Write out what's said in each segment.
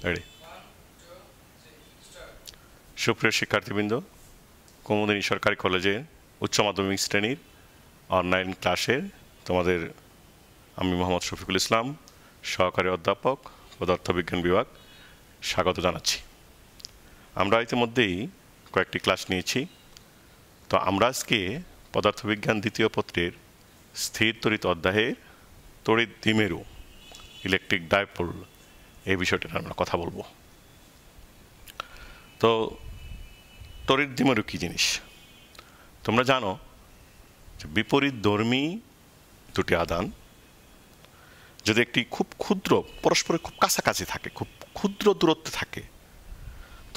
Ready. সুপ্রিয় শিক্ষার্থীবৃন্দ, কুমুদিনী সরকারি কলেজের উচ্চ মাধ্যমিক শ্রেণীর অনলাইন ক্লাসে তোমাদের আমি মোহাম্মদ শফিকুল ইসলাম, সহকারী অধ্যাপক, পদার্থবিজ্ঞান বিভাগ, স্বাগত জানাচ্ছি। আমরা ইতিমধ্যেই কয়েকটি ক্লাস নিয়েছি। তো আমরা আজকে পদার্থবিজ্ঞান দ্বিতীয় পত্রের স্থির তড়িৎ অধ্যায়ের তড়িৎ দ্বিমেরু ইলেকট্রিক ডাইপোল এই বিষয়টা আমরা কথা বলবো। তো তড়িৎ দ্বিমেরু কী জিনিস? তোমরা জানো যে বিপরীতধর্মী দুটি আধান যদি একটি খুব ক্ষুদ্র পরস্পরের খুব কাছাকাছি থাকে, খুব ক্ষুদ্র দূরত্বে থাকে,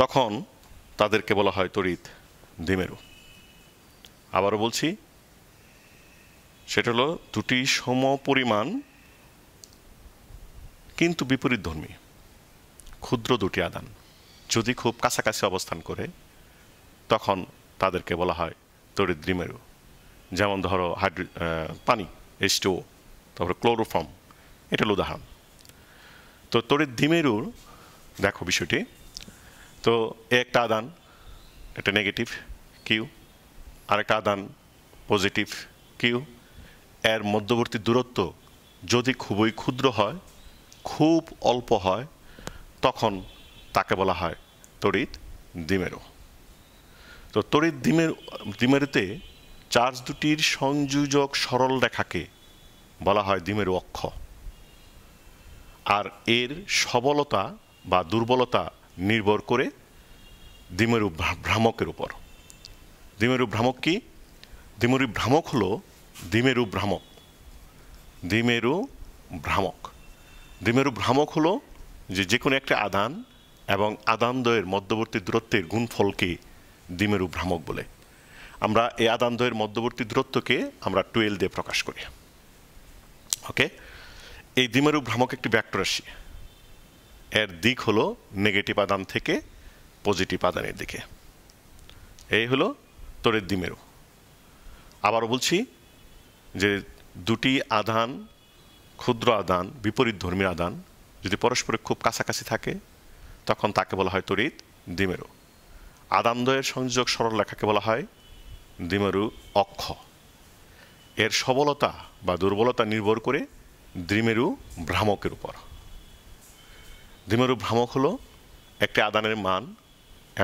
তখন তাদেরকে বলা হয় তড়িৎ দ্বিমেরু। আবারও বলছি, সেটা হলো দুটি সমপরিমাণ কিন্তু বিপরীতধর্মী ক্ষুদ্র দুটি আধান যদি খুব কাছাকাছি অবস্থান করে, তখন তাদেরকে বলা হয় তড়িৎ দ্বিমেরু। যেমন ধরো পানি H2O, তারপরে ক্লোরোফর্ম, এটা হলো উদাহরণ। তো তড়িৎ দ্বিমেরুর দেখো বিষয়টি, তো একটা আধান, এটা নেগেটিভ কিউ, আরেকটা আধান পজিটিভ কিউ, এর মধ্যবর্তী দূরত্ব যদি খুবই ক্ষুদ্র হয়, খুব অল্প হয়, তখন তাকে বলা হয় তড়িৎ দ্বিমেরু। তো তড়িৎ দ্বিমেরুতে চার্জ দুটির সংযোজক সরল রেখাকে বলা হয় দ্বিমেরু অক্ষ। আর এর সবলতা বা দুর্বলতা নির্ভর করে দ্বিমেরু ভ্রামকের উপর। দ্বিমেরু ভ্রামক কি? দ্বিমেরু ভ্রামক হলো দ্বিমেরু ভ্রামক। দ্বিমেরু ভ্রামক দ্বিমেরু ভ্রামক হলো যে কোনো একটা আধান এবং আধানদ্বয়ের মধ্যবর্তী দূরত্বের গুণফলকে দ্বিমেরু ভ্রামক বলে। আমরা এই আধানদ্বয়ের মধ্যবর্তী দূরত্বকে আমরা 12 দিয়ে প্রকাশ করি। ওকে, এই দ্বিমেরু ভ্রামক একটি ভেক্টর রাশি। এর দিক হলো নেগেটিভ আধান থেকে পজিটিভ আধানের দিকে। এই হলো তড়িৎ দ্বিমেরু। আবারও বলছি যে দুটি আধান, ক্ষুদ্র আধান, বিপরীতধর্মী আধান যদি পরস্পরের খুব কাছাকাছি থাকে, তখন তাকে বলা হয় তড়িৎ দ্বিমেরু। আধানদ্বয়ের সংযোজক সরল রেখাকে বলা হয় দ্বিমেরু অক্ষ। এর সবলতা বা দুর্বলতা নির্ভর করে দ্বিমেরু ভ্রামকের উপর। দ্বিমেরু ভ্রামক হলো একটি আধানের মান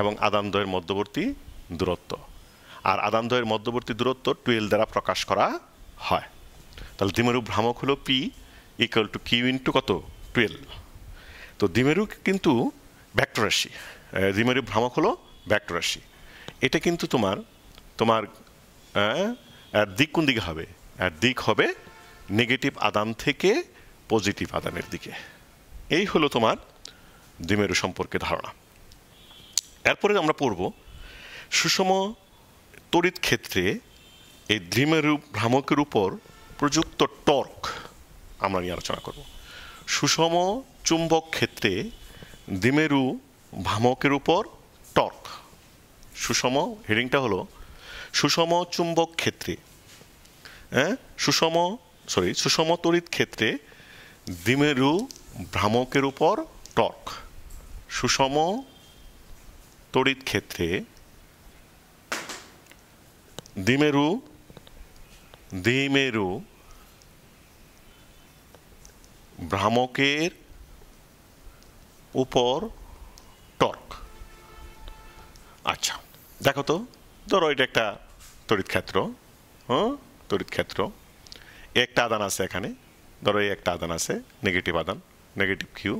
এবং আধানদ্বয়ের মধ্যবর্তী দূরত্ব। আর আধানদ্বয়ের মধ্যবর্তী দূরত্ব 12 দ্বারা প্রকাশ করা হয়। তাহলে দ্বিমেরু ভ্রামক হলো P equal to Q into কত? 12। তো দ্বিমেরু কিন্তু ভেক্টর রাশি। দ্বিমেরু ভ্রামক হলো ভেক্টর রাশি। এটা কিন্তু তোমার দিক কোন দিকে হবে? দিক হবে নেগেটিভ আধান থেকে পজিটিভ আধানের দিকে। এই হলো তোমার দ্বিমেরু সম্পর্কে ধারণা। এরপরে আমরা পড়ব সুষম তড়িৎ ক্ষেত্রে এই দ্বিমেরু ভ্রামকের উপর প্রযুক্ত টর্ক আমরা নিয়ে আলোচনা করব। সুষম চুম্বক ক্ষেত্রে দ্বিমেরু ভ্রামকের উপর টর্ক। সুষম হেডিংটা হলো সুষম চুম্বক ক্ষেত্রে, সুষম তড়িৎ ক্ষেত্রে দ্বিমেরু ভ্রামকের উপর টর্ক। সুষম তড়িৎ ক্ষেত্রে দ্বিমেরু ভ্রামকের উপর টর্ক। আচ্ছা, দেখো তো, ধরো এটা একটা তড়িৎ ক্ষেত্র। তড়িৎ ক্ষেত্র, একটা আধান আছে এখানে, ধরো এই একটা আধান আছে, নেগেটিভ আধান, নেগেটিভ কিউ,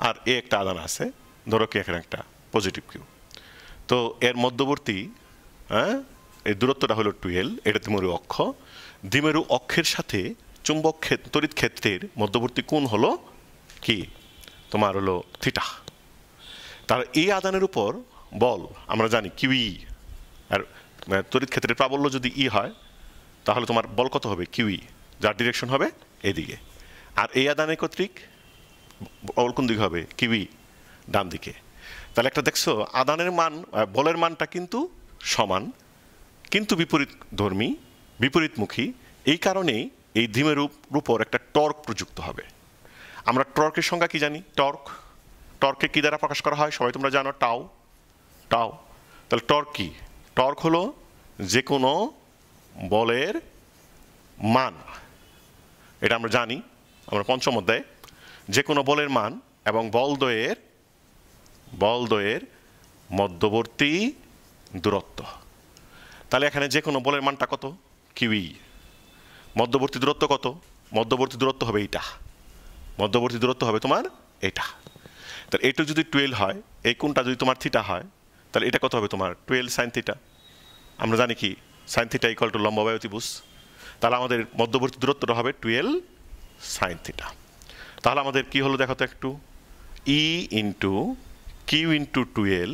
আর এ একটা আধান আছে, ধরো কি এখানে একটা পজিটিভ কিউ। তো এর মধ্যবর্তী এই দূরত্বটা হলো 12। এটা দ্বিমেরু অক্ষ। দ্বিমেরু অক্ষের সাথে চুম্বক তড়িৎ ক্ষেত্রের মধ্যবর্তী কোণ হলো কি? তোমার হলো থিটা। তার এই আধানের উপর বল আমরা জানি কিউই। আর তড়িৎ ক্ষেত্রের প্রাবল্য যদি ই হয়, তাহলে তোমার বল কত হবে? কিউই, যার ডিরেকশন হবে এদিকে। আর এই আধানের কর্তৃক বল কোন দিকে হবে? কিউই, ডান দিকে। তাহলে একটা দেখছো আধানের মান, বলের মানটা কিন্তু সমান, কিন্তু বিপরীতমুখী। এই কারণেই এই দ্বিমেরুর উপর একটা টর্ক প্রযুক্ত হবে। আমরা টর্কের সংজ্ঞা কি জানি? টর্ক টর্ককে কি দ্বারা প্রকাশ করা হয় সবাই তোমরা জানো, টাও। টাও তাহলে টর্ক কি? টর্ক হলো যে কোনো বলের মান, এটা আমরা জানি, আমরা পঞ্চম অধ্যায়ে, যে কোনো বলের মান এবং বলদ্বয়ের মধ্যবর্তী দূরত্ব। তাহলে এখানে যে কোনো বলের মানটা কত? কিউই। মধ্যবর্তী দূরত্ব কত? মধ্যবর্তী দূরত্ব হবে এইটা, মধ্যবর্তী দূরত্ব হবে তোমার এটা। তাহলে এইটা যদি 12 হয়, এই কোণটা যদি তোমার থিটা হয়, তাহলে এটা কত হবে তোমার? 12 সাইন থিটা। আমরা জানি কি সাইন থিটা ইকুয়াল টু লম্ব বাই অতিভুজ। তাহলে আমাদের মধ্যবর্তী দূরত্বটা হবে 12 সাইন থিটা। তাহলে আমাদের কি হলো দেখো তো একটু, E into q into 12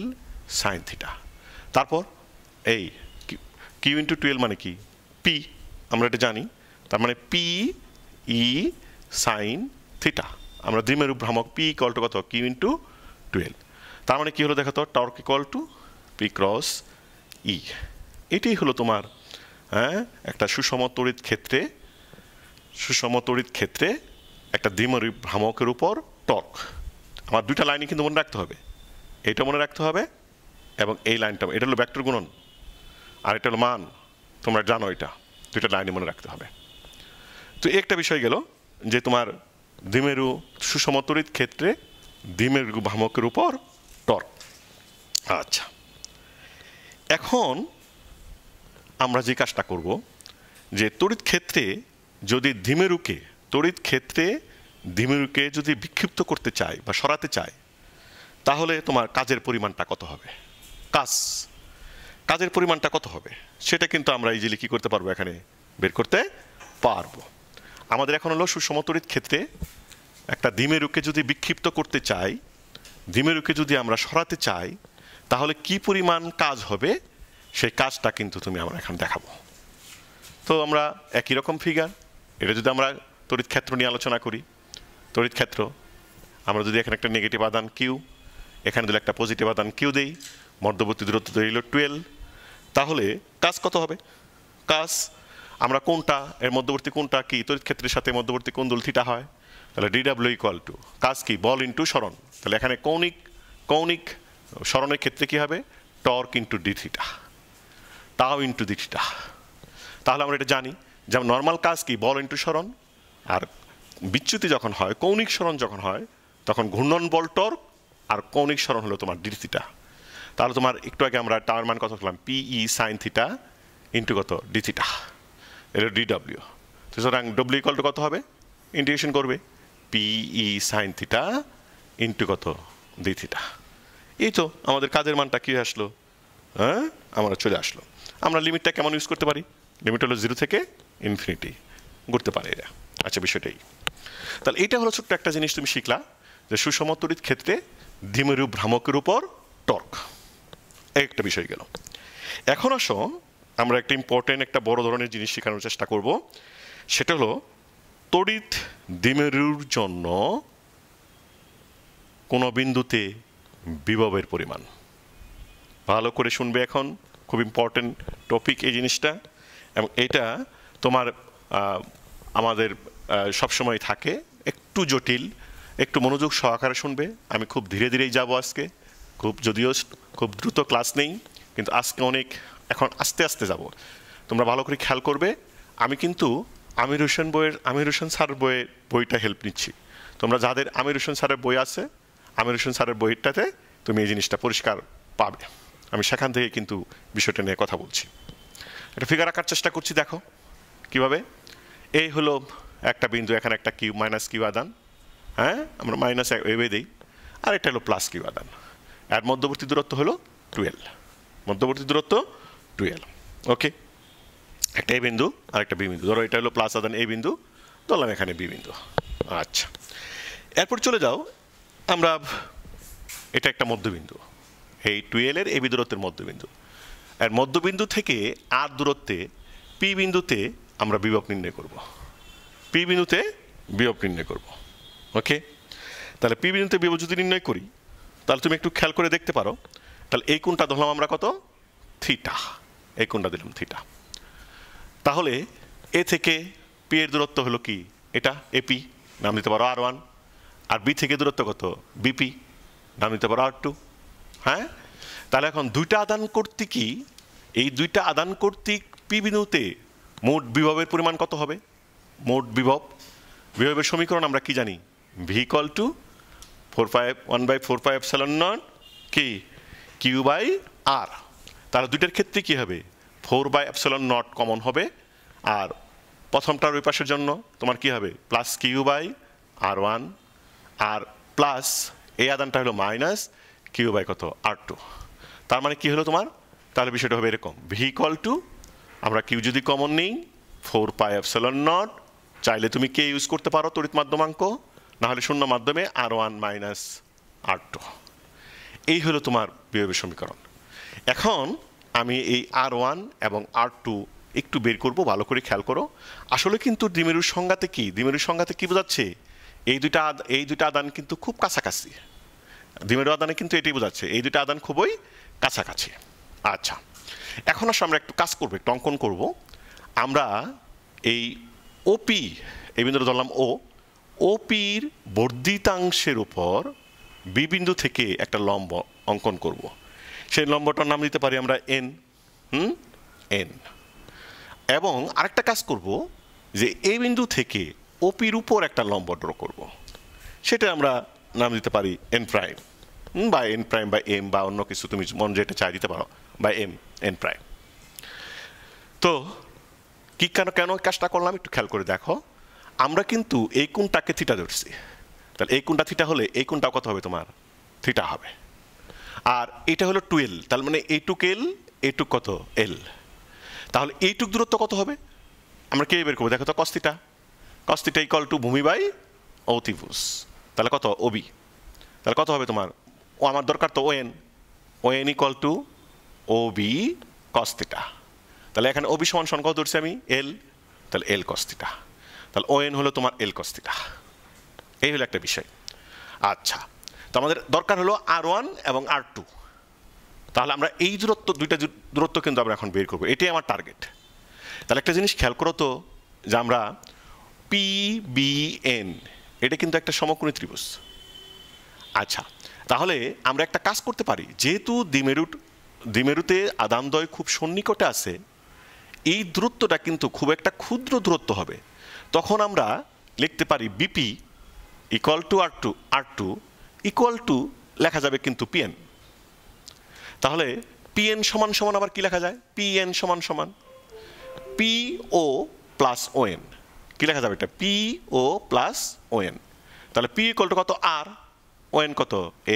sine theta. তারপর এই কিউ ইন্টু 12 মানে কি? পি, আমরা এটা জানি। তার মানে পি ই সাইন থিটা। আমরা দ্বিমেরু ভ্রামক পি ইকুয়াল টু কত? Q into 12। তার মানে কি হলো দেখো তো, torque equal to p cross E. এটাই হলো তোমার একটা সুষম তড়িৎ ক্ষেত্রে একটা দ্বিমেরু ভ্রামকের উপর টর্ক। আমার দুইটা লাইনই কিন্তু মনে রাখতে হবে, এইটা মনে রাখতে হবে এবং এই লাইনটা, এটা হলো ভেক্টর গুণন আর এটা হলো মান, তোমরা জানো এটা, দুইটা লাইনই মনে রাখতে হবে। তো একটা বিষয় গেল যে তোমার দ্বিমেরু সুষম তড়িৎ ক্ষেত্রে দ্বিমেরু ভ্রামকের উপর টর্ক। আচ্ছা, এখন আমরা যে কাজটা করব, যে তড়িৎ ক্ষেত্রে দ্বিমেরুকে যদি বিক্ষিপ্ত করতে চাই বা সরাতে চাই, তাহলে তোমার কাজের পরিমাণটা কত হবে? কাজের পরিমাণটা কত হবে সেটা কিন্তু আমরা ইজিলি কি করতে পারবো, এখানে বের করতে পারবো। আমাদের এখন হলো সুষম তড়িৎ ক্ষেত্রে একটা দ্বিমেরুকে যদি বিক্ষিপ্ত করতে চাই, দ্বিমেরুকে যদি আমরা সরাতে চাই, তাহলে কি পরিমাণ কাজ হবে সেই কাজটা কিন্তু আমরা এখন দেখাবো। তো আমরা একই রকম ফিগার, এটা যদি আমরা তড়িৎ ক্ষেত্র নিয়ে আলোচনা করি, তড়িৎ ক্ষেত্র আমরা যদি এখানে একটা নেগেটিভ আধান কিউ, এখানে যদি একটা পজিটিভ আধান কিউ দেই, মধ্যবর্তী দূরত্ব তৈরি হলো 12, তাহলে কাজ কত হবে? কাজ আমরা কোনটা, এর মধ্যবর্তী কোনটা কি তড়িৎ ক্ষেত্রের সাথে মধ্যবর্তী কোণ দুল থিটা হয়, তাহলে ডিডাব্লিউ ইকুয়াল টু কাজ কি? বল ইন্টু সরণ। তাহলে এখানে কৌণিক সরণের ক্ষেত্রে কি হবে? টর্ক ইন্টু ডি থিটা, টাও ইন্টু ডি থিটা। তাহলে আমরা এটা জানি, যেমন নর্মাল কাজ কি? বল ইন্টু সরণ। আর বিচ্যুতি যখন হয়, কৌণিক সরণ যখন হয়, তখন ঘূর্ণন বল টর্ক, আর কৌণিক সরণ হলো তোমার ডি থিটা। তাহলে তোমার একটু আগে আমরা টাওয়ার মান কত করলাম? পিই সাইন থিটা ইন্টু কত? ডি থিটা, এটা ডিডাব্লিউ। সুতরাং ডব্লিউ ইকুয়াল টু কত হবে? ইন্টিগ্রেশন করবে পিই সাইন থিটা ইন্টু কত? D theta. এই তো আমাদের কাজের মানটা কি আসলো, আমরা চলে আসলো। আমরা লিমিটটা কেমন ইউজ করতে পারি? লিমিট হলো 0 থেকে ইনফিনিটি করতে পারে এরা। আচ্ছা, বিষয়টাই তাহলে এটা হলো ছোট্ট একটা জিনিস তুমি শিখলা, যে সুষম তড়িৎ ক্ষেত্রে দ্বিমেরু ভ্রামকের উপর টর্ক, একটা বিষয় গেল। এখন আসো আমরা একটা ইম্পর্টেন্ট একটা বড় ধরনের জিনিস শেখানোর চেষ্টা করব, সেটা হলো তড়িৎ দ্বিমেরুর জন্য কোনো বিন্দুতে বিভবের পরিমাণ। ভালো করে শুনবে, এখন খুব ইম্পর্টেন্ট টপিক এই জিনিসটা, এবং এটা তোমার আমাদের সবসময় থাকে, একটু জটিল, একটু মনোযোগ সহকারে শুনবে। আমি খুব ধীরে ধীরেই যাব আজকে, যদিও খুব দ্রুত ক্লাস নেই, কিন্তু আজকে এখন আস্তে আস্তে যাব। তোমরা ভালো করে খেয়াল করবে। আমি কিন্তু আমির হোসেন স্যারের বইটা হেল্প নিচ্ছি। তোমরা যাদের আমির হোসেন স্যারের বই আছে, আমির হোসেন স্যারের বইটাতে তুমি এই জিনিসটা পরিষ্কার পাবে। আমি সেখান থেকে কিন্তু বিষয়টা নিয়ে কথা বলছি। একটা ফিগার আঁকার চেষ্টা করছি, দেখো কিভাবে। এই হলো একটা বিন্দু, এখানে একটা কিউ মাইনাস কিউ আদান, আমরা মাইনাস এভাবে দিই, আর এটা হলো প্লাস কিউ আদান। এর মধ্যবর্তী দূরত্ব হলো 12, মধ্যবর্তী দূরত্ব 12। ওকে, একটা এ বিন্দু আর একটা বি বিন্দু, ধরো এটা হলো প্লাস আদান এ বিন্দু, ধরলাম এখানে বি বিন্দু। আচ্ছা, এরপর চলে যাও, আমরা এটা একটা মধ্যবিন্দু, এই 12 এবি দূরত্বের মধ্যবিন্দু। আর মধ্যবিন্দু থেকে আর দূরত্বে পি বিন্দুতে আমরা বিভব নির্ণয় করব, পি বিন্দুতে বিভব নির্ণয় করব। ওকে, তাহলে পি বিন্দুতে বিভব যদি নির্ণয় করি, তাহলে তুমি একটু খেয়াল করে দেখতে পারো। তাহলে এই কোণটা ধরলাম আমরা কত? থিটা, এই কোণটা দিলাম থিটা। তাহলে এ থেকে পি এর দূরত্ব হলো কি? এটা এপি, নাম দিতে পারো R1। আর বি থেকে দূরত্ব কত? বিপি, নাম দিতে পারো R2। হ্যাঁ, তাহলে এখন দুইটা আদান কর্তৃক কি, এই দুইটা আদান কর্তৃক পি বিন্দুতে মোট বিভবের পরিমাণ কত হবে? মোট বিভবের সমীকরণ আমরা কি জানি? ভি ইকুয়াল টু 1/4πε0 কি কিউ বাই আর। তাহলে দুইটার ক্ষেত্রে কি হবে? 4/ε0 কমন হবে, আর প্রথমটার ওই পাশের জন্য তোমার কি হবে? প্লাস কিউ বাই R1, আর প্লাস এই আদানটা হলো মাইনাস কিউ বাই কত? R2। তার মানে কি হলো তোমার? তাহলে বিষয়টা হবে এরকম, ভি ইকুয়াল টু, আমরা কিউ যদি কমন নিই 4πε0, চাইলে তুমি কে ইউজ করতে পারো তড়িৎ মাধ্যমাঙ্ক, না হলে শূন্য মাধ্যমে R1 মাইনাস R2। এই হলো তোমার বিভবের সমীকরণ। এখন আমি এই R1 এবং R2 একটু বের করব, ভালো করে খেয়াল করো। আসলে কিন্তু দ্বিমেরুর সংজ্ঞাতে কি, দ্বিমেরুর সংজ্ঞাতে কি বোঝাচ্ছে? এই দুইটা আদান কিন্তু খুব কাছাকাছি। দ্বিমেরু আদানে কিন্তু এটাই বোঝাচ্ছে, এই দুইটা আদান খুবই কাছাকাছি। আচ্ছা, এখন আসলে আমরা একটু কাজ করবো, একটু অঙ্কন করব। আমরা এই ওপি, এই বিন্দুটা ধরলাম ওপির বর্ধিতাংশের উপর বি বিন্দু থেকে একটা লম্ব অঙ্কন করব। সেই লম্বটার নাম দিতে পারি আমরা এন। এন। এবং আরেকটা কাজ করব, যে এই বিন্দু থেকে ওপির উপর একটা লম্ব ড্র করব, সেটা আমরা নাম দিতে পারি এন প্রাইম, বা এন প্রাইম বা এম, বা অন্য কিছু তুমি মন যেটা চাই দিতে পারো, বা এন প্রাইম। তো কি কেন কাজটা করলাম একটু খেয়াল করে দেখো। আমরা কিন্তু এই কোণটাকে থিটা ধরছি, তাহলে এই কোণটা থিটা হলে এই কোণটাও কত হবে? তোমার থিটা হবে। আর এটা হলো 2l, তার মানে এইটুক এল, এইটুক কত? এল। তাহলে এইটুক দূরত্ব কত হবে? আমরা কে বের করবো? দেখো তো, কস থিটা ইকুয়াল টু ভূমি বাই অতিভুজ, তাহলে কত? ওবি। তাহলে কত হবে তোমার? ও আমার দরকার তো ON equal to OB cos theta. তাহলে এখানে ওবি সমান কত ধরছি আমি? এল, তাহলে এল কস থিটা। তাহলে ওএন হলো তোমার এল কস থিটা। এই হলো একটা বিষয়। আচ্ছা, তো আমাদের দরকার হলো R1 এবং R2। তাহলে আমরা এই দুইটা দূরত্ব কিন্তু আমরা এখন বের করবো, এটাই আমার টার্গেট। তাহলে একটা জিনিস খেয়াল করো তো, যে আমরা PBN, এটা কিন্তু একটা সমকোণী ত্রিভুজ। আচ্ছা, তাহলে আমরা একটা কাজ করতে পারি, যেহেতু দ্বিমেরুতে আদানদ্বয় খুব সন্নিকটে আছে, এই দূরত্বটা কিন্তু খুব একটা ক্ষুদ্র দূরত্ব হবে। তখন আমরা লিখতে পারি BP equal to R2 equal two লেখা যাবে কিন্তু পিএন। তাহলে পিএন সমান সমান আবার কি লেখা যায়? পিএন সমান সমান পিও প্লাস ওএন। কি লেখা যাবে এটা? PO plus ON. তাহলে পি ইকুয়াল টু কত? আর, ওএন কত?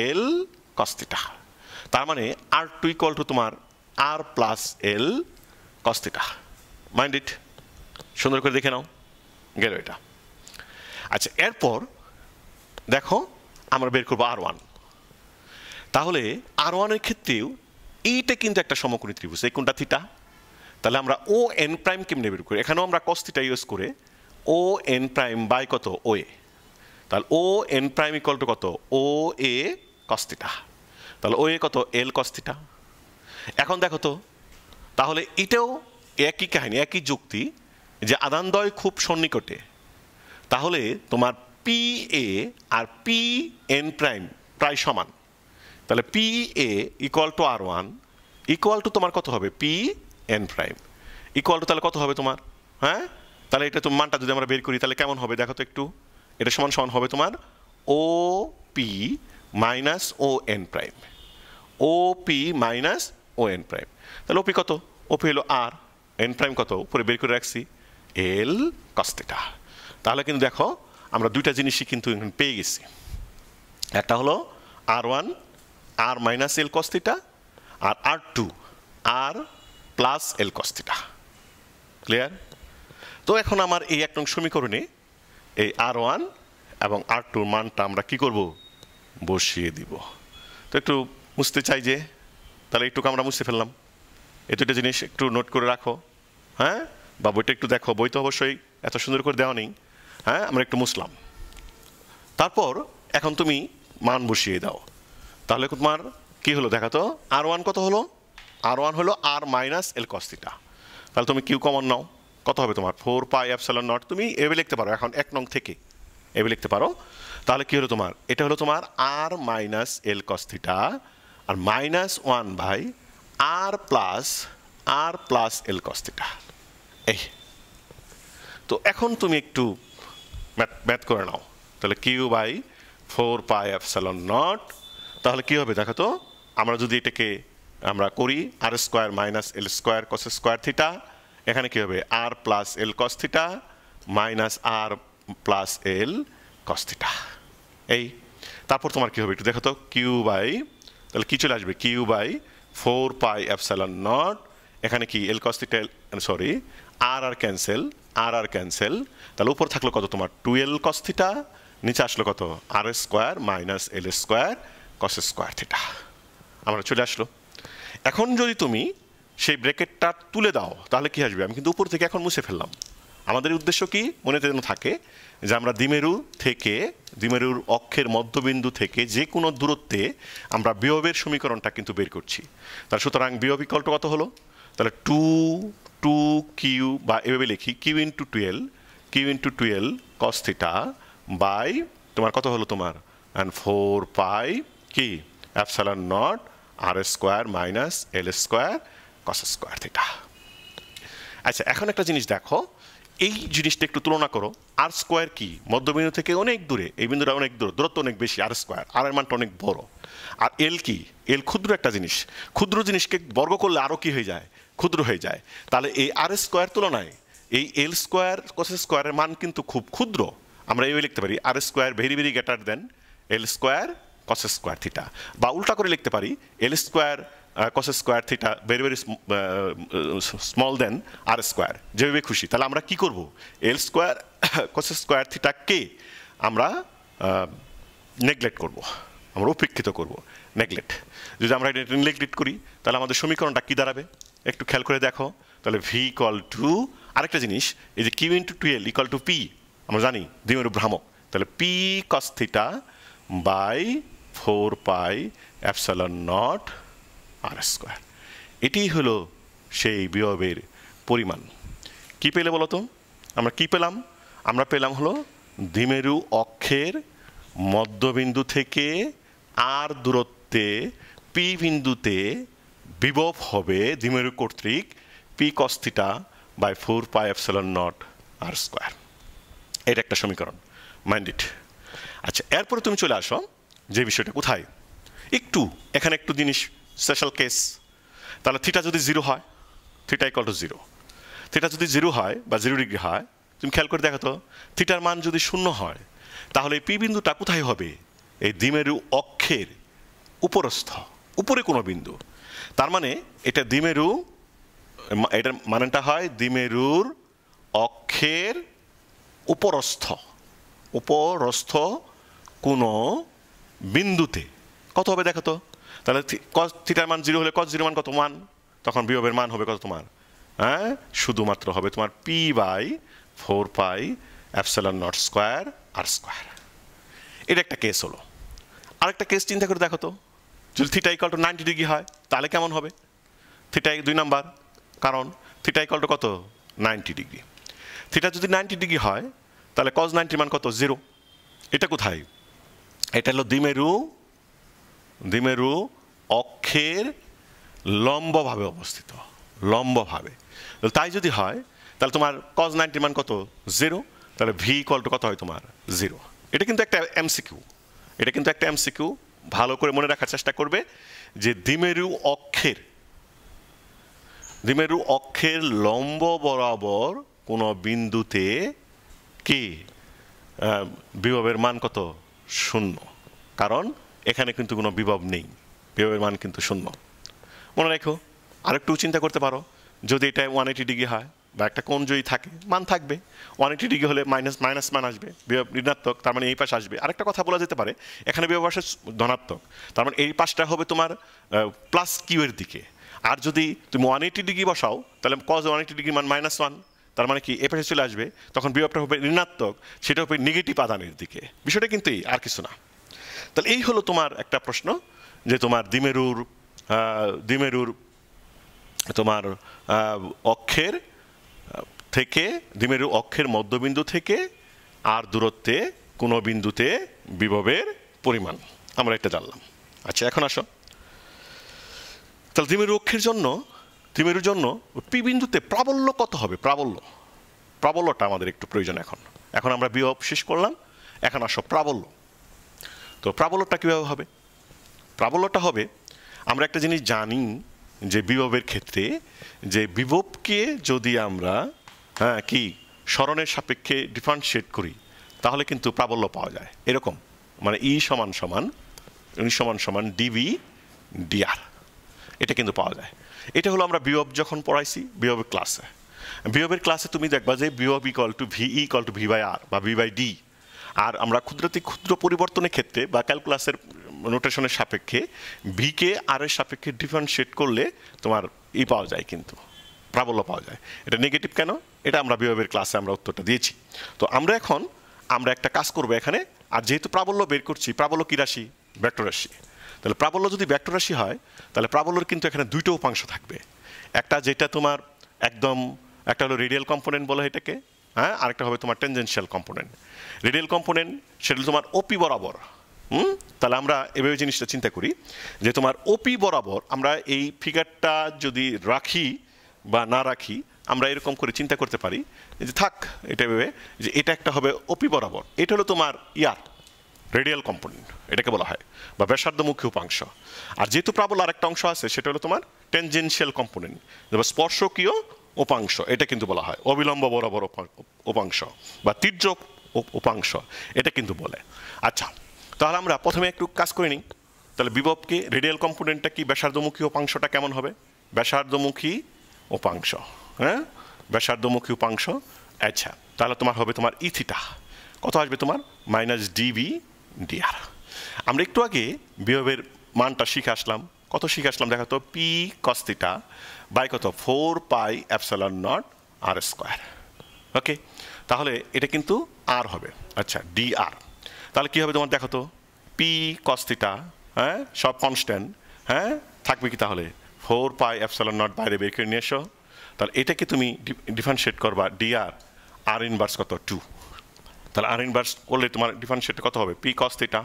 এল কস থিটা। তার মানে R2 ইকুয়াল টু তোমার R plus l cos theta. Mind it, সুন্দর করে দেখে নাও, গেল এটা। আচ্ছা, এরপর দেখো আমরা বের করবো R1। তাহলে R1 এর ক্ষেত্রেও এইটা কিন্তু একটা সমকোণী ত্রিভুজ, এই কোণটা থিটা। তাহলে আমরা ও এন প্রাইম কেমনে বের করি? এখানেও আমরা কস থিটা ইউজ করে ও এন প্রাইম বাই কত? ওএ। তাহলে O N prime equal to কত? O A cos theta. তাহলে ও এ কত? এল কস থিটা। এখন দেখো তো, তাহলে এটাও একই কাহিনী, একই যুক্তি, যে আদানদ্বয় খুব সন্নিকটে। তাহলে তোমার পি এ আর পি এন প্রাইম প্রায় সমান। তাহলে P A equal to R1 equal to তোমার কত হবে? P N prime equal to তাহলে কত হবে তোমার? হ্যাঁ, তাহলে এটা তোমার মানটা যদি আমরা বের করি তাহলে কেমন হবে দেখো তো একটু। এটা সমান সমান হবে তোমার O P minus O N prime, O P minus O N prime. তাহলে ওপি কত? ওপি হলো আর, এন প্রাইম কত? উপরে বের করে রাখছি এল কস থিটা। তাহলে কিন্তু দেখো আমরা দুইটা জিনিসই কিন্তু পেয়ে গেছি। একটা হলো R1 আর মাইনাস এল কস থিটা, আর R2 আর plus l cos theta. Clear? তো এখন আমার এই এক নং সমীকরণে এই R1 এবং R2 মানটা আমরা কি করব? বসিয়ে দিব। তো একটু মুছতে চাই যে, তাহলে একটু আমরা মুছতে ফেললাম। এই দুটো জিনিস একটু নোট করে রাখো, হ্যাঁ, বা বইটা একটু দেখো, বই তো অবশ্যই এত সুন্দর করে দেওয়া নেই। হ্যাঁ, আমরা একটু মুছলাম। তারপর এখন তুমি মান বসিয়ে দাও। তাহলে তোমার কি হলো দেখা তো? R1 কত হলো? R1 হলো আর মাইনাস এল কস থিটা। তাহলে তুমি কিউ কমন নাও, কত হবে তোমার? 4πε0। তুমি এভাবে লিখতে পারো এখন এক নং থেকে, এভাবে লিখতে পারো। তাহলে কি হলো তোমার, এটা হলো তোমার R minus l cos theta R minus 1 by R plus l cos theta. এই তো এখন তুমি একটু ম্যাথ করে নাও। তাহলে q by 4 pi epsilon naught, তাহলে কি হবে দেখো তো, আমরা যদি এটাকে আমরা করি আর square minus L square cos square theta, এখানে কি হবে আর plus l cos theta minus আর প্লাস এল কস থিটা। এই তারপর তোমার কি হবে একটু দেখো তো, কিউ বাই, তাহলে কি চলে আসবে, Q by 4 pi epsilon naught, এখানে কি L cos theta sorry R cancel, তাহলে উপর থাকলো কত তোমার 2l কস থিটা, নিচে আসলো কত আর square minus L square cos square theta. আমরা চলে আসলো। এখন যদি তুমি সেই ব্র্যাকেটটা তুলে দাও তাহলে কি আসবে, আমি কিন্তু উপর থেকে এখন মুছে ফেললাম। আমাদের উদ্দেশ্য কি মনে যেন থাকে যে আমরা দ্বিমেরুর অক্ষের মধ্যবিন্দু থেকে যে কোনো দূরত্বে আমরা বিভবের সমীকরণটা কিন্তু বের করছি। তাহলে সুতরাং বিভব ইকুয়াল টু কত হলো, তাহলে 2 কিউ বা এভাবে লিখি Q into 12 cos theta by তোমার কত হলো তোমার 4 পাই কি epsilon naught R square minus L square cos square theta. আচ্ছা এখন একটা জিনিস দেখো, এই জিনিসটা একটু তুলনা করো। আর স্কোয়ার কি মধ্যবিন্দু থেকে অনেক দূরে, এই বিন্দুটা অনেক দূর, দূরত্ব অনেক বেশি, আর স্কোয়ার আর এর মানটা অনেক বড়। আর এল কি, এল ক্ষুদ্র একটা জিনিস, ক্ষুদ্র জিনিসকে বর্গ করলে আরও কি হয়ে যায়, ক্ষুদ্র হয়ে যায়। তাহলে এই আর স্কোয়ার তুলনায় এই এল স্কোয়ার কস স্কোয়ারের মান কিন্তু খুব ক্ষুদ্র। আমরা এইভাবে লিখতে পারি R square very very greater than l square cos square theta, বা উল্টা করে লিখতে পারি l square cos square theta very very small than R square, যেভাবে খুশি। তাহলে আমরা কি করব, এল স্কোয়ার কস স্কোয়ার থিটাকে আমরা নেগলেক্ট করব, আমরা উপেক্ষিত করব, নেগলেক্ট। যদি আমরা এটা নেগলেক্ট করি তাহলে আমাদের সমীকরণটা কি দাঁড়াবে একটু খেয়াল করে দেখো। তাহলে ভি ইকুয়াল টু আরেকটা জিনিস, এই যে Q into 12 equal to P, আমরা জানি দ্বিমেরু ভ্রামক, তাহলে P cos theta by 4 pi epsilon naught R square. এটি হলো সেই বিভবের পরিমাণ। কি পেলে বলো তো, আমরা কি পেলাম, আমরা পেলাম হলো দ্বিমেরু অক্ষের মধ্যবিন্দু থেকে আর দূরত্বে পি বিন্দুতে বিভব হবে দ্বিমেরু কর্তৃক P cos theta by 4 pi epsilon naught R square. এটা একটা সমীকরণ, মাইন্ড ইট। আচ্ছা এরপরে তুমি চলে আসো যে বিষয়টা কোথায়, একটু এখানে একটু জিনিস স্পেশাল কেস। তাহলে থিটা যদি 0 হয়, থিটা ইকুয়াল টু 0, থিটা যদি 0 হয় বা 0 ডিগ্রি হয়, তুমি খেয়াল করে দেখো তো থিটার মান যদি 0 হয় তাহলে এই পি বিন্দুটা কোথায় হবে, এই দ্বিমেরু অক্ষের উপরস্থ, উপরে কোনো বিন্দু। তার মানে এটা দ্বিমেরু, এটার মানেটা হয় দ্বিমেরুর অক্ষের উপরস্থ কোনো বিন্দুতে কত হবে দেখো তো। তাহলে কস থিটার মান 0 হলে কস 0 মান কত, 1, তখন বিভবের মান হবে কত তোমার, হ্যাঁ শুধুমাত্র হবে তোমার P by 4 pi epsilon naught square R square. এটা একটা কেস হলো। আরেকটা কেস চিন্তা করে দেখো তো, যদি থিটা ইকুয়াল টু 90 ডিগ্রি হয় তাহলে কেমন হবে, থিটা 2 নাম্বার, কারণ থিটা ইকুয়াল টু কত 90 ডিগ্রি। থিটা যদি 90 ডিগ্রি হয় তাহলে কস 90 মান কত 0। এটা কোথায়, এটা হলো দ্বিমেরু অক্ষের লম্বভাবে অবস্থিত, লম্বভাবে। তাই যদি হয় তাহলে তোমার কস 90 মান কত 0, তাহলে ভি ইকুয়াল টু কত হয় তোমার 0। এটা কিন্তু একটা এমসিকিউ, ভালো করে মনে রাখার চেষ্টা করবে যে দ্বিমেরু অক্ষের লম্ব বরাবর কোনো বিন্দুতে কি বিভবের মান কত 0, কারণ এখানে কিন্তু কোনো বিভব নেই, বিভবের মান কিন্তু 0। মনে রাখো, আরেকটু চিন্তা করতে পারো, যদি এটা 180 ডিগ্রি হয় বা একটা কোণ যদি থাকে মান থাকবে, 180 ডিগ্রি হলে মাইনাস মান আসবে, বিভব ঋণাত্মক, তার মানে এই পাশে আসবে। আরেকটা কথা বলা যেতে পারে, এখানে বিভব আসে ধনাত্মক, তার মানে এই পাশটা হবে তোমার প্লাস কিউ এর দিকে। আর যদি তুমি 180 ডিগ্রি বসাও তাহলে কজ 180 ডিগ্রি মান -1, তার মানে কি এ পাশে চলে আসবে, তখন বিভবটা হবে ঋণাত্মক, সেটা হবে নেগেটিভ আধানের দিকে। বিষয়টা কিন্তু এই, আর কিছু না। তাহলে এই হলো তোমার একটা প্রশ্ন যে তোমার দ্বিমেরুর তোমার অক্ষের থেকে দ্বিমেরু অক্ষের মধ্যবিন্দু থেকে আর দূরত্বে কোনো বিন্দুতে বিভবের পরিমাণ আমরা এটা জানলাম। আচ্ছা এখন আসো, তাহলে দ্বিমেরু অক্ষের জন্য দ্বিমেরুর জন্য পি বিন্দুতে প্রাবল্য কত হবে? প্রাবল্যটা আমাদের একটু প্রয়োজন। এখন আমরা বিভব শেষ করলাম, এখন আসো প্রাবল্য। তো প্রাবল্যটা কীভাবে হবে? প্রাবল্যটা হবে, আমরা একটা জিনিস জানি যে বিভবের ক্ষেত্রে যে বিভবকে যদি আমরা কি সরণের সাপেক্ষে ডিফারেন্সিয়েট করি তাহলে কিন্তু প্রাবল্য পাওয়া যায়। এরকম মানে ই সমান সমান ডিভি ডিআর, এটা কিন্তু পাওয়া যায়। এটা হলো আমরা বিভব যখন পড়াইছি বিভবের ক্লাসে তুমি দেখবা যে বিভব equal to V equal to V by R বা ভি বাই ডি। আর আমরা ক্ষুদ্র পরিবর্তনের ক্ষেত্রে বা ক্যালকুলাসের নোটেশনের সাপেক্ষে ভিকে আর এর সাপেক্ষে ডিফারেন্সিয়েট করলে তোমার পাওয়া যায়, কিন্তু প্রাবল্য পাওয়া যায়। এটা নেগেটিভ কেন? এটা আমরা বিভবের ক্লাসে আমরা উত্তরটা দিয়েছি। তো আমরা একটা কাজ করবো এখানে। আর যেহেতু প্রাবল্য বের করছি, প্রাবল্য কি রাশি? ভেক্টর রাশি। তাহলে প্রাবল্য যদি ভেক্টর রাশি হয় তাহলে প্রাবল্যর কিন্তু এখানে দুইটা উপাংশ থাকবে। একটা যেটা তোমার একদম একটা হলো রেডিয়াল কম্পোনেন্ট বলে এটাকে, আরেকটা হবে তোমার টেনজেনশিয়াল কম্পোনেন্ট। রেডিয়াল কম্পোনেন্ট সেটা তোমার ওপি বরাবর। তাহলে আমরা এভাবে জিনিসটা চিন্তা করি যে তোমার ওপি বরাবর আমরা এই ফিগারটা যদি রাখি বা না রাখি, আমরা এরকম করে চিন্তা করতে পারি যে থাক এটা ভেবে যে এটা একটা হবে ওপি বরাবর। এটা হলো তোমার রেডিয়াল কম্পোনেন্ট এটাকে বলা হয়, বা ব্যাসার্ধমুখী উপাংশ। আর যেহেতু প্রাবল্য আরেকটা অংশ আছে সেটা হলো তোমার টেনজেনশিয়াল কম্পোনেন্ট বা স্পর্শকীয় উপাংশ, এটা কিন্তু বলা হয় অবিলম্ব বরাবর উপাংশ বা তির্যক উপাংশ, এটা কিন্তু বলে। আচ্ছা তাহলে আমরা প্রথমে একটু কাজ করে নিই। তাহলে বিভবকে রেডিয়াল কম্পোনেন্টটা কি, ব্যাসার্ধমুখী উপাংশটা কেমন হবে? ব্যাসার্ধমুখী উপাংশ, ব্যাসার্ধমুখী উপাংশ। আচ্ছা তাহলে তোমার হবে তোমার ই থিটা কত আসবে? তোমার মাইনাস ডিভি ডিআর। আমরা একটু আগে বিভবের মানটা শিখে আসলাম। কত শিখে আসলাম দেখো তো? পি কস থিটা বাই কত? 4 pi epsilon naught R square. Okay, তাহলে এটা কিন্তু আর হবে। আচ্ছা ডিআর তাহলে কি হবে তোমার দেখো তো? পি কস থিটা, সব কনস্ট্যান্ট, থাকবে কি তাহলে 4 পাই এপসাইলন নট বাইরে বের করে নিয়ে এসো। তাহলে এটাকে তুমি ডিফারেন্সিয়েট করবা ডিআর, আর ইনভার্স কত? 2। তাহলে আর ইনভার্স করলে তোমার ডিফারেন্সিয়েট কত হবে? P cos theta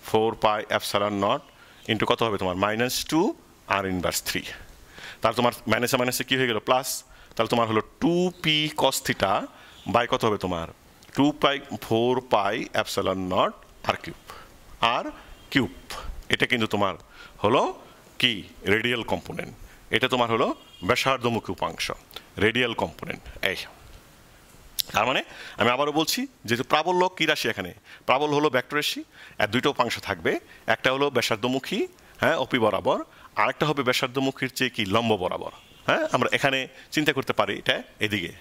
4 pi epsilon not into কত হবে তোমার? -2 আর ইনভার্স 3। তাহলে তোমার মাইনাসে কী হয়ে গেল? প্লাস। তাহলে তোমার হলো 2p কস থিটা বাই কত হবে তোমার? 4 pi epsilon naught R cube. এটা কিন্তু তোমার হলো কি? Radial component. এটা তোমার হলো ব্যাসার্ধমুখী উপাংশ, রেডিয়াল কম্পোনেন্ট। এই তার মানে আমি আবারও বলছি, যেহেতু প্রাবল্য কী রাশি? এখানে প্রাবল্য হলো ভেক্টর রাশি। আর দুইটা উপাংশ থাকবে, একটা হলো ব্যাসার্ধমুখী ওপি বরাবর, আরেকটা হবে ব্যাসার্ধমুখীর চেয়ে কি লম্ব বরাবর। আমরা এখানে চিন্তা করতে পারি এটা এদিকে,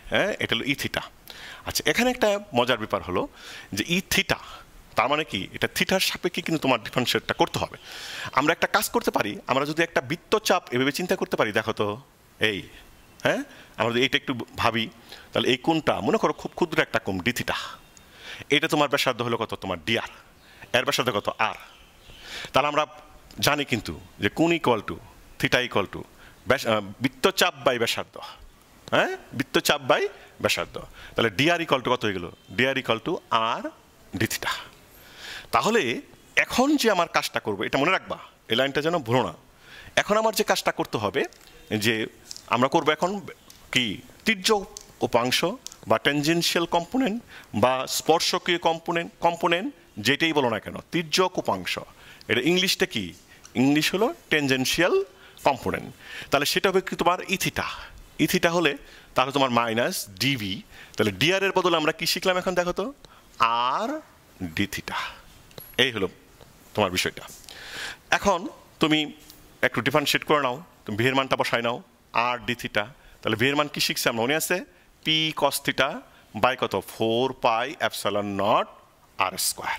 এটা হলো ই থিটা। আচ্ছা এখানে একটা মজার ব্যাপার হলো যে ই থিটা, তার মানে কি? এটা থিটার সাপেক্ষে কিন্তু তোমার ডিফারেন্সিয়েটটা করতে হবে। আমরা একটা কাজ করতে পারি, আমরা যদি একটা বৃত্তচাপ এভাবে চিন্তা করতে পারি, দেখো তো এই আমরা যদি এইটা একটু ভাবি, তাহলে এই কোণটা মনে করো খুব ক্ষুদ্র একটা কোণ ডি থিটা, এটা তোমার ব্যাসার্ধ হলো কত? তোমার ডিআর, এর ব্যাসার্ধ কত? আর। তাহলে আমরা জানি কিন্তু যে কোণ equal to theta equal to বৃত্তচাপ বাই ব্যাসার্ধ, বৃত্তচাপ বাই ব্যাসার্ধ। তাহলে ডিআর ইকুয়াল টু কত হয়ে গেল? D R equal to R D theta. তাহলে এখন যে আমার কাজটা করবো, এটা মনে রাখবা, এই লাইনটা যেন ভুলো না। এখন আমার যে কাজটা করতে হবে যে আমরা করবো এখন কি? তির্যক উপাংশ বা টেনজেনশিয়াল কম্পোনেন্ট বা স্পর্শকীয় কম্পোনেন্ট যেটাই বলো না কেন, তির্যক উপাংশ। এটা ইংলিশটা কি? ইংলিশ হলো টেনজেনশিয়াল কম্পোনেন্ট। তাহলে সেটা হবে কি তোমার ই থিটা হলে তাহলে তোমার মাইনাস ডিভি। তাহলে ডিআর এর বদলে আমরা কি শিখলাম এখন দেখো তো? আর ডি থিটা। এই হলো তোমার বিষয়টা। এখন তুমি একটু ডিফারেন্সিয়েট করে নাও, তুমি ভি এর মানটা বসাই নাও, আর ডি থিটা। তাহলে ভি এর মান কি শিখছি আমরা? মনে আছে? পি কস থিটা বাই কত? 4 pi epsilon naught R square.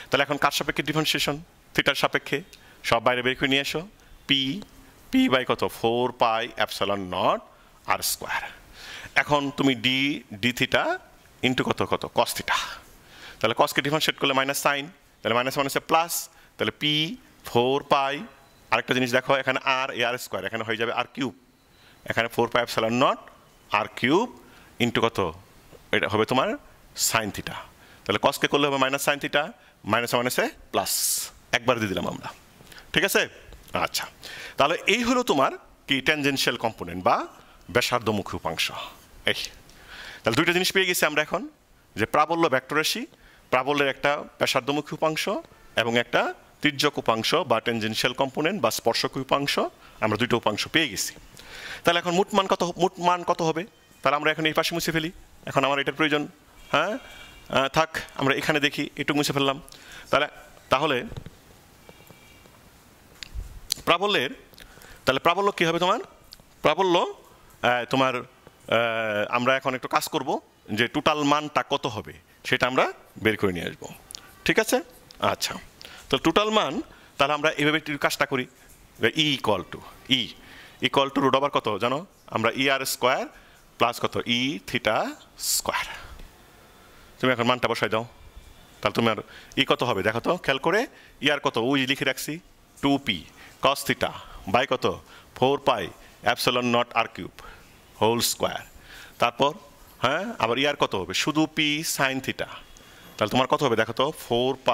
তাহলে এখন কার সাপেক্ষে ডিফারেন্সিয়েশন? থিটার সাপেক্ষে। সব বাইরে বের করে নিয়ে এসো। পি বাই কত? 4 pi epsilon naught R square. এখন তুমি ডি থিটা ইন্টু কত কস থিটা। তাহলে কসকে ডিফারেন্সিয়েট করলে মাইনাস সাইন, তাহলে মাইনাসে প্লাস। তাহলে পি 4 পাই, আরেকটা জিনিস দেখো এখানে আর আর স্কোয়ার, এখানে হয়ে যাবে আর কিউব। এখানে 4 pi epsilon naught R cube into কত? এটা হবে তোমার সাইন থিটা। তাহলে কসকে করলে হবে মাইনাস সাইন থিটা, মাইনাসে মাইনাসে প্লাস, একবার দিয়ে দিলাম আমরা। ঠিক আছে? আচ্ছা, তাহলে এই হলো তোমার কি ট্যানজেনশিয়াল কম্পোনেন্ট বা ব্যাসার্ধমুখী উপাংশ। এই তাহলে দুইটা জিনিস পেয়ে গেছি আমরা এখন, যে প্রাবল্য ভেক্টর রাশি, প্রাবল্যের একটা ব্যাসার্ধমুখী উপাংশ এবং একটা তির্যক উপাংশ বা ট্যানজেনশিয়াল কম্পোনেন্ট বা স্পর্শক উপাংশ, আমরা দুটো উপাংশ পেয়ে গেছি। তাহলে এখন মোট মান কত হবে? তাহলে আমরা এখন এই পাশে মুছে ফেলি, এখন আমার এটার প্রয়োজন। হ্যাঁ থাক, আমরা এখানে দেখি, একটু মুছে ফেললাম। তাহলে প্রাবল্য কী হবে তোমার? প্রাবল্য তোমার আমরা এখন একটু কাজ করব, যে টোটাল মানটা কত হবে সেটা আমরা বের করে নিয়ে আসবো। ঠিক আছে? আচ্ছা, তো টোটাল মান তাহলে আমরা এভাবে একটু কাজটা করি। E equal to root over কত জানো? আমরা ই আর স্কোয়ার প্লাস কত ই থিটা স্কোয়ার। তুমি এখন মানটা বসাই দাও। তাহলে তোমার ই কত হবে দেখো তো খেয়াল করে। ই আর কত ওই লিখে রাখছি 2p cos থিটা বাই কত 4 π epsilon naught R cube whole square. তারপর হ্যাঁ আবার ই আর কত হবে শুধু p সাইন থিটা। তাহলে তোমার কত হবে দেখো তো 4 π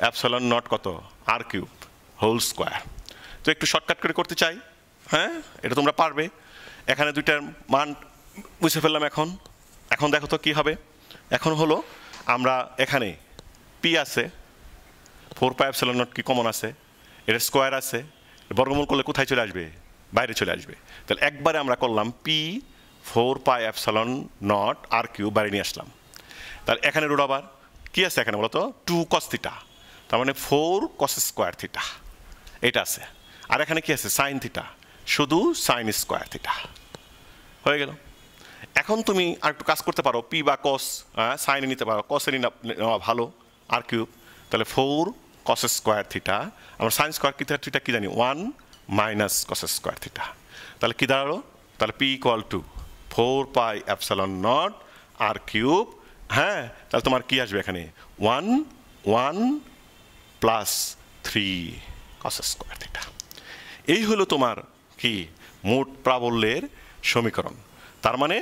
এপসিলন নট কত আর কিউব হোল স্কোয়ার। তো একটু শর্টকাট করে করতে চাই, হ্যাঁ এটা তোমরা পারবে। এখানে দুইটার মান বুঝে ফেললাম। এখন দেখো তো কী হবে। এখন হলো আমরা এখানে পি আছে 4 π এপসিলন নট কি কমন আছে, এটা স্কোয়ার আছে, বর্গমূল করলে কোথায় চলে আসবে? বাইরে চলে আসবে। তাহলে একবারে আমরা করলাম P 4 π epsilon naught R cube বাইরে নিয়ে আসলাম। তাহলে এখানে রুট ওভার কী আছে এখানে বলো তো 2 cos থিটা, তার মানে 4 cos স্কোয়ার থিটা এটা আছে। আর এখানে কি আছে সাইন থিটা, শুধু সাইন স্কোয়ার থিটা হয়ে গেল। এখন তুমি আর একটু কাজ করতে পারো, পি বা কস সাইনে নিতে পারো, কসে নেওয়া ভালো আর কিউব। তাহলে 4 cos স্কোয়ার থিটা, আমরা সাইন স্কোয়ার থিটা কি জানি 1 মাইনাস cos স্কোয়ার থিটা। তাহলে কি দাঁড়ালো? তাহলে p equal to 4 π epsilon naught R cube. হ্যাঁ তাহলে তোমার কি আসবে এখানে 1 প্লাস 3 cos স্কোয়ার থিটা। এই হলো তোমার কি মোট প্রাবল্যের সমীকরণ। তার মানে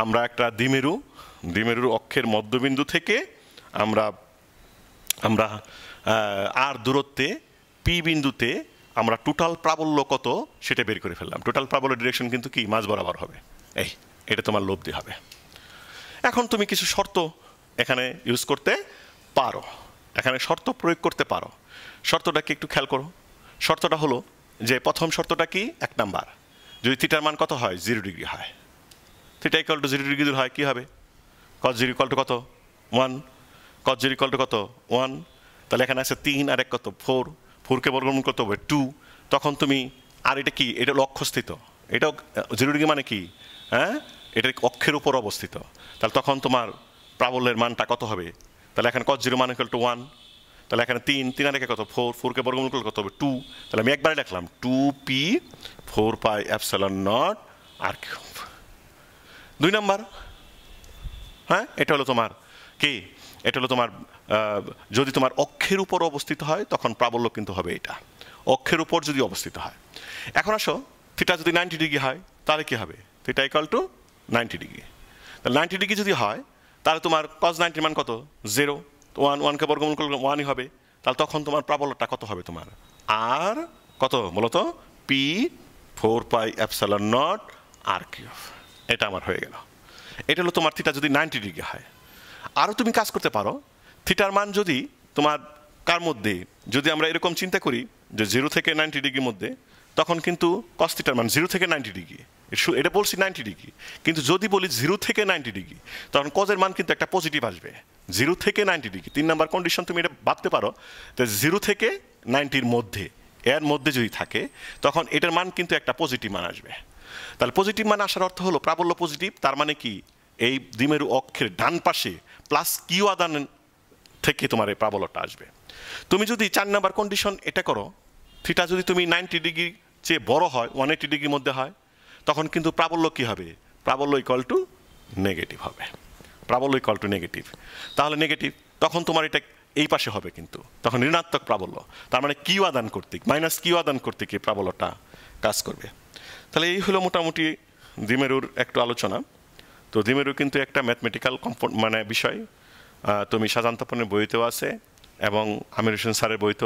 আমরা একটা দ্বিমেরুর অক্ষের মধ্যবিন্দু থেকে আমরা আর দূরত্বে পি বিন্দুতে আমরা টোটাল প্রাবল্য কত সেটা বের করে ফেললাম। টোটাল প্রাবল্য ডিরেকশন কিন্তু কি মাঝ বরাবর হবে। এটা তোমার লব্ধি হবে। এখন তুমি কিছু শর্ত এখানে ইউজ করতে পারো, এখানে শর্ত প্রয়োগ করতে পারো। শর্তটা কি একটু খেয়াল করো। শর্তটা হলো যে প্রথম শর্তটা কি 1 নাম্বার, যদি থিটার মান কত হয় 0 ডিগ্রি হয়, থিটা ইকুয়াল টু 0 ডিগ্রি দূর হয় কি হবে cos 0 ইকুয়াল টু কত 1, cos 0 ইকুয়াল টু কত 1। তাহলে এখানে আছে 3 আর 1 কত 4কে বর্গমূল করতে হবে 2। তখন তুমি আর এটা কি এটা লক্ষ্যস্থিত, এটাও 0 ডিগ্রি মানে কি হ্যাঁ এটা অক্ষের উপর অবস্থিত। তাহলে তখন তোমার প্রাবল্যের মানটা কত হবে? তাহলে এখানে cos 0 মান ইকুয়াল টু 1। তাহলে এখানে 3 আর 1 কত 4কে বর্গমূল করলে কত হবে 2। তাহলে আমি একবারে লিখলাম 2p 4 π epsilon naught R cube. 2 number হ্যাঁ এটা হলো তোমার কি, এটা হলো তোমার যদি তোমার অক্ষের উপর অবস্থিত হয় তখন প্রাবল্য কিন্তু হবে এটা, অক্ষের উপর যদি অবস্থিত হয়। এখন আসো থিটা যদি 90 ডিগ্রি হয় তাহলে কি হবে? Theta equal to 90 degree. তাহলে 90 ডিগ্রি যদি হয় তাহলে তোমার cos 90 মান কত 0, 1কে বর্গমূল করলে 1ই হবে। তাহলে তখন তোমার প্রাবল্যটা কত হবে তোমার আর কত বলো তো P 4 π epsilon naught R cube. এটা আমার হয়ে গেল। এটা হলো তোমার থিটা যদি 90 ডিগ্রি হয়। আরও তুমি কাজ করতে পারো, থিটার মান যদি তোমার কার মধ্যে যদি আমরা এরকম চিন্তা করি যে 0 থেকে 90 ডিগ্রির মধ্যে, তখন কিন্তু cos থিটার মান 0 থেকে 90 ডিগ্রি, এটা বলছি 90 ডিগ্রি। কিন্তু যদি বলি 0 থেকে 90 ডিগ্রি তখন cos এর মান কিন্তু একটা পজিটিভ আসবে। 0 থেকে 90 ডিগ্রি 3 নাম্বার কন্ডিশন তুমি এটা ভাবতে পারো যে 0 থেকে 90-র মধ্যে এর মধ্যে যদি থাকে তখন এটার মান কিন্তু একটা পজিটিভ মান আসবে। তাহলে পজিটিভ মান আসার অর্থ হলো প্রাবল্য পজিটিভ, তার মানে কি এই দ্বিমেরু অক্ষের ডান পাশে প্লাস কিউ আদান থেকে তোমার এই প্রাবল্যটা আসবে। তুমি যদি 4 নাম্বার কন্ডিশন এটা করো, থিটা যদি তুমি 90 ডিগ্রি চেয়ে বড় হয় 180 ডিগ্রির মধ্যে হয়, তখন কিন্তু প্রাবল্য কি হবে? প্রাবল্য ইকুয়াল টু নেগেটিভ হবে। প্রাবল্য ইকুয়াল টু নেগেটিভ। তাহলে নেগেটিভ তখন তোমার এটা এই পাশে হবে, কিন্তু তখন ঋণাত্মক প্রাবল্য, তার মানে কিউ আদান কর্তৃক মাইনাস কিউ আদান কর্তৃক এই প্রাবল্যটা কাজ করবে। তাহলে এই হলো মোটামুটি দ্বিমেরুর একটু আলোচনা। তো দ্বিমেরু কিন্তু একটা ম্যাথমেটিক্যাল বিষয়, তুমি শাহজাহান তপনের বইতেও আছে এবং আমির হোসেন স্যারের বইতেও